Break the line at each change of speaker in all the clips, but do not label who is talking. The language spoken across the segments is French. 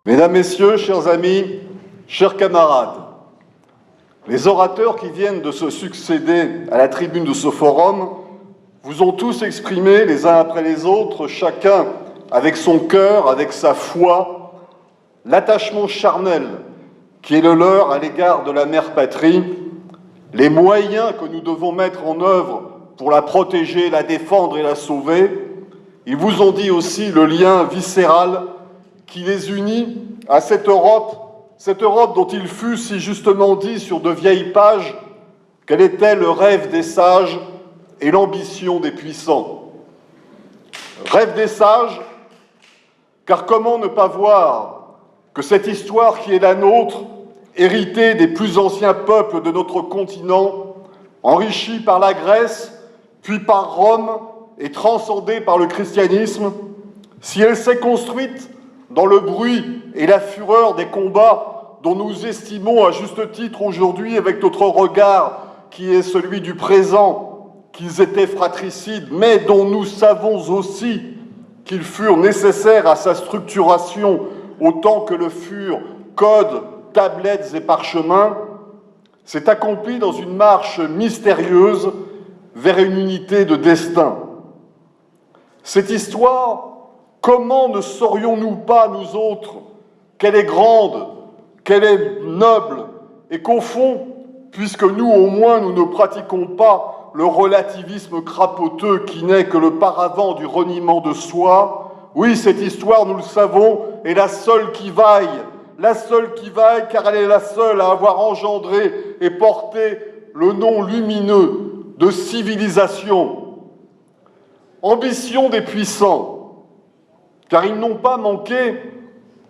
Mesdames, Messieurs, chers amis, chers camarades, les orateurs qui viennent de se succéder à la tribune de ce forum vous ont tous exprimé les uns après les autres, chacun avec son cœur, avec sa foi, l'attachement charnel qui est le leur à l'égard de la mère patrie, les moyens que nous devons mettre en œuvre pour la protéger, la défendre et la sauver. Ils vous ont dit aussi le lien viscéral qui les unit à cette Europe dont il fut si justement dit sur de vieilles pages qu'elle était le rêve des sages et l'ambition des puissants. Rêve des sages, car comment ne pas voir que cette histoire qui est la nôtre, héritée des plus anciens peuples de notre continent, enrichie par la Grèce, puis par Rome et transcendée par le christianisme, si elle s'est construite dans le bruit et la fureur des combats dont nous estimons à juste titre aujourd'hui avec notre regard qui est celui du présent, qu'ils étaient fratricides, mais dont nous savons aussi qu'ils furent nécessaires à sa structuration autant que le furent codes, tablettes et parchemins, s'est accompli dans une marche mystérieuse vers une unité de destin. Cette histoire, comment ne saurions-nous pas, nous autres, qu'elle est grande, qu'elle est noble, et qu'au fond, puisque nous, au moins, nous ne pratiquons pas le relativisme crapoteux qui n'est que le paravent du reniement de soi, oui, cette histoire, nous le savons, est la seule qui vaille, car elle est la seule à avoir engendré et porté le nom lumineux de civilisation. Ambition des puissants, car ils n'ont pas manqué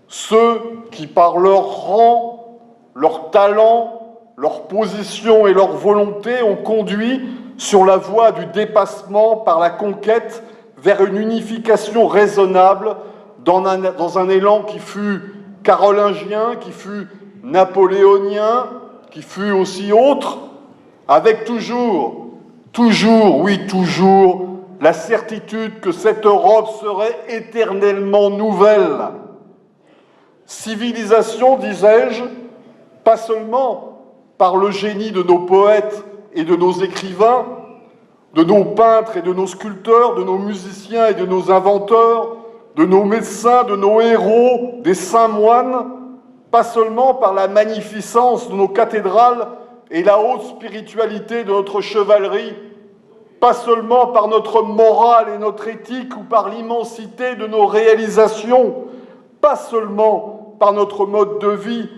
ceux qui, par leur rang, leur talent, leur position et leur volonté, ont conduit sur la voie du dépassement par la conquête vers une unification raisonnable dans un élan qui fut carolingien, qui fut napoléonien, qui fut aussi autre, avec toujours, la certitude que cette Europe serait éternellement nouvelle. Civilisation, disais-je, pas seulement par le génie de nos poètes et de nos écrivains, de nos peintres et de nos sculpteurs, de nos musiciens et de nos inventeurs, de nos médecins, de nos héros, des saints moines, pas seulement par la magnificence de nos cathédrales et la haute spiritualité de notre chevalerie, pas seulement par notre morale et notre éthique ou par l'immensité de nos réalisations, pas seulement par notre mode de vie,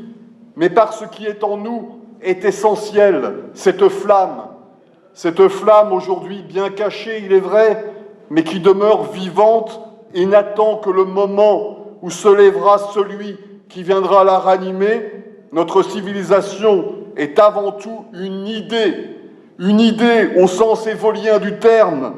mais par ce qui est en nous est essentiel, cette flamme aujourd'hui bien cachée, il est vrai, mais qui demeure vivante et n'attend que le moment où se lèvera celui qui viendra la ranimer. Notre civilisation est avant tout une idée au sens évolien du terme,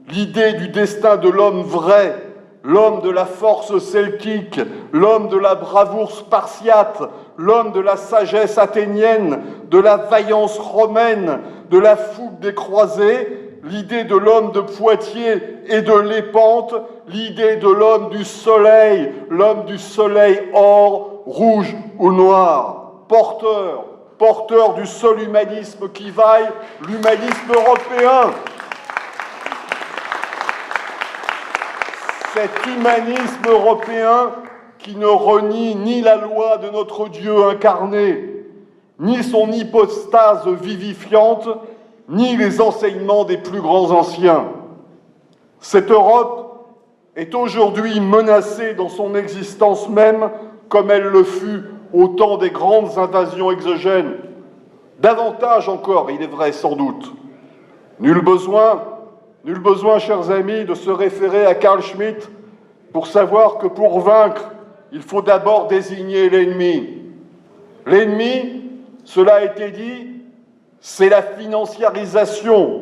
l'idée du destin de l'homme vrai, l'homme de la force celtique, l'homme de la bravoure spartiate, l'homme de la sagesse athénienne, de la vaillance romaine, de la fougue des croisés, l'idée de l'homme de Poitiers et de Lépante, l'idée de l'homme du soleil or, rouge ou noir, porteur du seul humanisme qui vaille, l'humanisme européen. Cet humanisme européen qui ne renie ni la loi de notre Dieu incarné, ni son hypostase vivifiante, ni les enseignements des plus grands anciens. Cette Europe est aujourd'hui menacée dans son existence même, comme elle le fut au temps des grandes invasions exogènes. Davantage encore, il est vrai, sans doute. Nul besoin, chers amis, de se référer à Carl Schmitt pour savoir que pour vaincre, il faut d'abord désigner l'ennemi. L'ennemi, cela a été dit, c'est la financiarisation,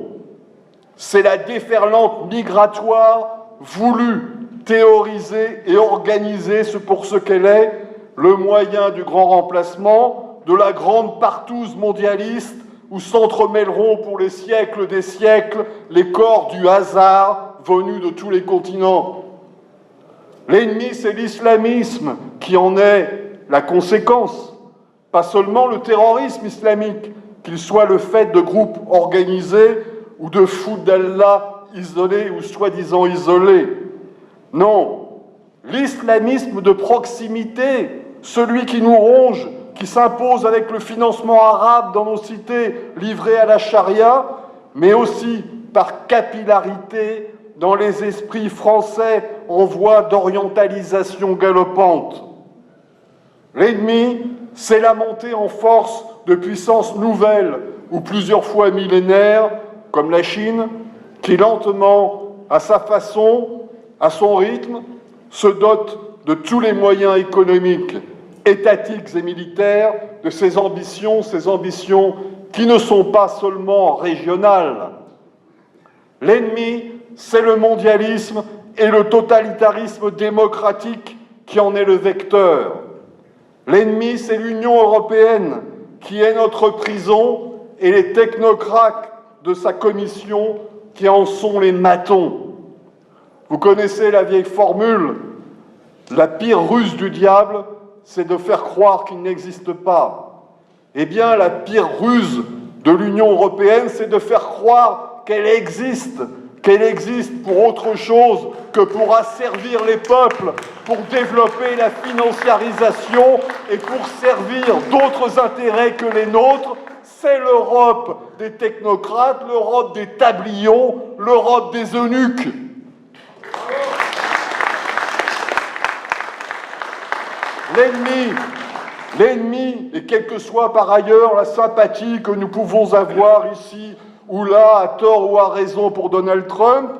c'est la déferlante migratoire voulue, théorisée et organisée pour ce qu'elle est, le moyen du grand remplacement, de la grande partouze mondialiste, où s'entremêleront pour les siècles des siècles les corps du hasard venus de tous les continents. L'ennemi, c'est l'islamisme qui en est la conséquence, pas seulement le terrorisme islamique, qu'il soit le fait de groupes organisés ou de fous d'Allah isolés ou soi-disant isolés. Non, l'islamisme de proximité, celui qui nous ronge, qui s'impose avec le financement arabe dans nos cités livrées à la charia, mais aussi par capillarité dans les esprits français en voie d'orientalisation galopante. L'ennemi, c'est la montée en force de puissances nouvelles ou plusieurs fois millénaires, comme la Chine, qui lentement, à sa façon, à son rythme, se dote de tous les moyens économiques, étatiques et militaires de ses ambitions qui ne sont pas seulement régionales. L'ennemi, c'est le mondialisme et le totalitarisme démocratique qui en est le vecteur. L'ennemi, c'est l'Union européenne qui est notre prison et les technocrates de sa commission qui en sont les matons. Vous connaissez la vieille formule, la pire ruse du diable, c'est de faire croire qu'il n'existe pas. Eh bien, la pire ruse de l'Union européenne, c'est de faire croire qu'elle existe pour autre chose que pour asservir les peuples, pour développer la financiarisation et pour servir d'autres intérêts que les nôtres. C'est l'Europe des technocrates, l'Europe des tablions, l'Europe des eunuques. L'ennemi, et quelle que soit par ailleurs la sympathie que nous pouvons avoir ici ou là, à tort ou à raison pour Donald Trump,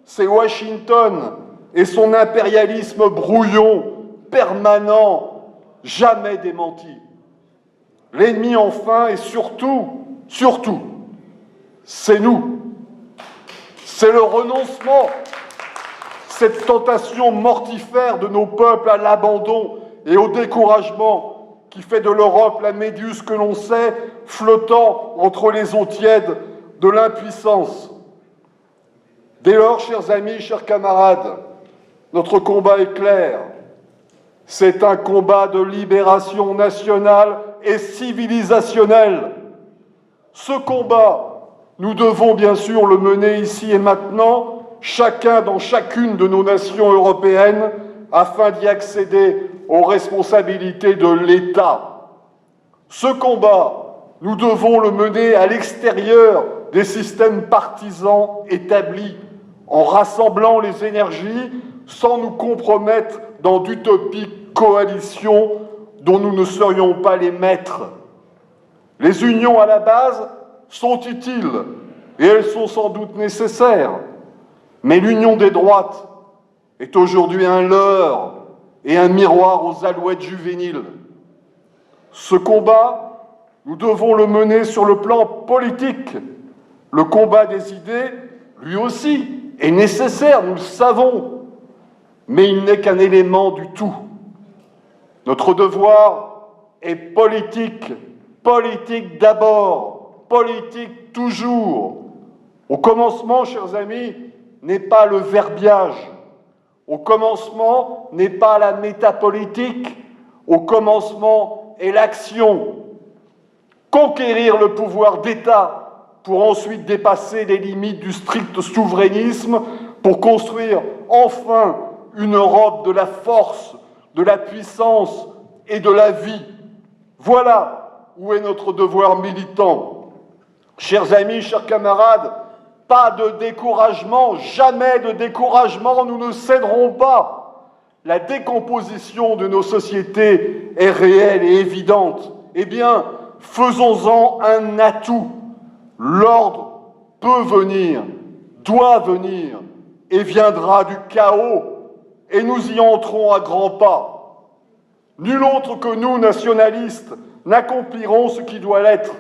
c'est Washington et son impérialisme brouillon, permanent, jamais démenti. L'ennemi, enfin, et surtout, c'est nous. C'est le renoncement, cette tentation mortifère de nos peuples à l'abandon et au découragement qui fait de l'Europe la méduse que l'on sait, flottant entre les eaux tièdes de l'impuissance. Dès lors, chers amis, chers camarades, notre combat est clair. C'est un combat de libération nationale et civilisationnelle. Ce combat, nous devons bien sûr le mener ici et maintenant, chacun dans chacune de nos nations européennes, afin d'y accéder aux responsabilités de l'État. Ce combat, nous devons le mener à l'extérieur des systèmes partisans établis, en rassemblant les énergies sans nous compromettre dans d'utopiques coalitions dont nous ne serions pas les maîtres. Les unions à la base sont utiles et elles sont sans doute nécessaires, mais l'union des droites est aujourd'hui un leurre et un miroir aux alouettes juvéniles. Ce combat, nous devons le mener sur le plan politique. Le combat des idées, lui aussi, est nécessaire, nous le savons, mais il n'est qu'un élément du tout. Notre devoir est politique, politique d'abord, politique toujours. Au commencement, chers amis, n'est pas le verbiage. Au commencement n'est pas la métapolitique. Au commencement est l'action. Conquérir le pouvoir d'État pour ensuite dépasser les limites du strict souverainisme, pour construire enfin une Europe de la force, de la puissance et de la vie. Voilà où est notre devoir militant. Chers amis, chers camarades, pas de découragement, jamais de découragement, nous ne céderons pas. La décomposition de nos sociétés est réelle et évidente. Eh bien, faisons-en un atout. L'ordre peut venir, doit venir, et viendra du chaos, et nous y entrons à grands pas. Nul autre que nous, nationalistes, n'accomplirons ce qui doit l'être.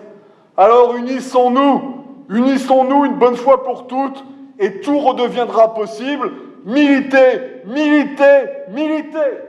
Alors unissons-nous une bonne fois pour toutes, et tout redeviendra possible. Militez, militez, militez!